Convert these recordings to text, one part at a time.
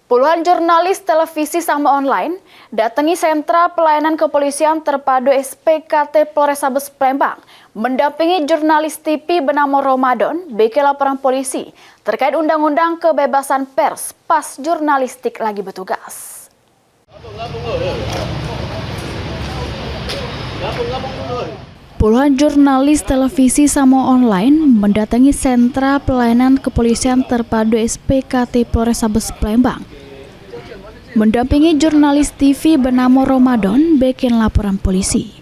Puluhan jurnalis televisi sama online datangi sentra pelayanan kepolisian terpadu SPKT Polrestabes Palembang mendampingi jurnalis TV bernama Ramadan bikin laporan polisi terkait Undang-Undang Kebebasan Pers pas jurnalistik lagi bertugas. Puluhan jurnalis televisi sama online mendatangi sentra pelayanan kepolisian terpadu SPKT Polrestabes Palembang mendampingi jurnalis TV bernama Ramadan bikin laporan polisi.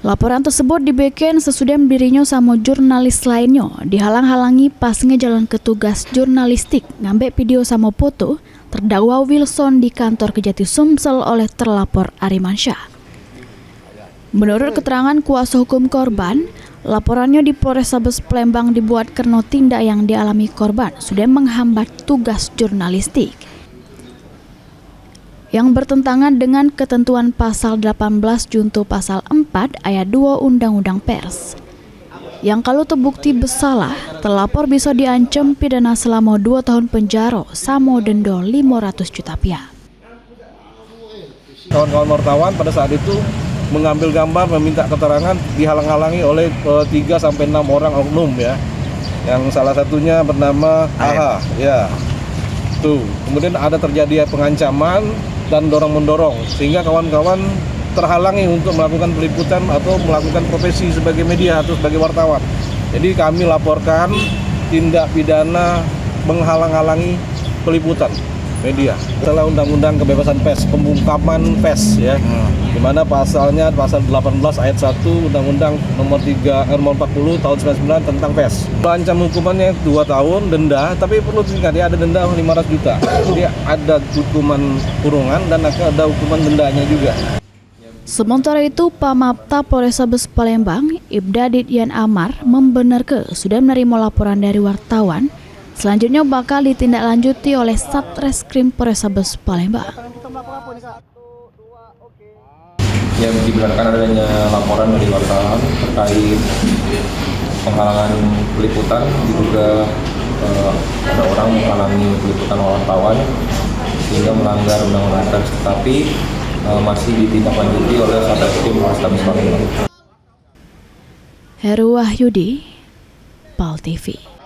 Laporan tersebut dibikin sesudah dirinya sama jurnalis lainnya dihalang-halangi pas ngejalan ketugas jurnalistik ngambil video sama foto terdakwa Wilson di kantor Kejati Sumsel oleh terlapor Arimansyah. Menurut keterangan kuasa hukum korban, laporannya di Polrestabes Palembang dibuat karena tindak yang dialami korban sudah menghambat tugas jurnalistik yang bertentangan dengan ketentuan pasal 18 junto pasal 4 ayat 2 Undang-Undang Pers. Yang kalau terbukti bersalah, terlapor bisa diancam pidana selama 2 tahun penjara sama denda 500 juta rupiah. Kawan-kawan wartawan pada saat itu mengambil gambar, meminta keterangan dihalang-halangi oleh 3-6 orang oknum ya. Yang salah satunya bernama AHA ya. Tuh, kemudian ada terjadi pengancaman dan dorong-mendorong sehingga kawan-kawan terhalangi untuk melakukan peliputan atau melakukan profesi sebagai media atau sebagai wartawan. Jadi kami laporkan tindak pidana menghalang-halangi peliputan media. Setelah Undang-Undang Kebebasan Pers, pembungkaman pers ya. Di mana pasalnya pasal 18 ayat 1 Undang-Undang nomor 40 tahun 99 tentang pers. Ancam hukumannya 2 tahun denda, tapi perlu diingat ya ada denda 500 juta. Jadi ada hukuman kurungan dan ada hukuman dendanya juga. Sementara itu, Pamapta Polrestabes Palembang, Ibda Dityan Amar membenarkan sudah menerima laporan dari wartawan. Selanjutnya bakal ditindaklanjuti oleh Satreskrim Polrestabes Palembang. Yang dibenarkan adanya laporan dari wartawan terkait penghalangan peliputan, diduga ada orang menghalangi peliputan wartawan sehingga melanggar undang-undang pers, tetapi masih ditindaklanjuti oleh Satreskrim Polrestabes Palembang. Heru Wahyudi, PAL TV.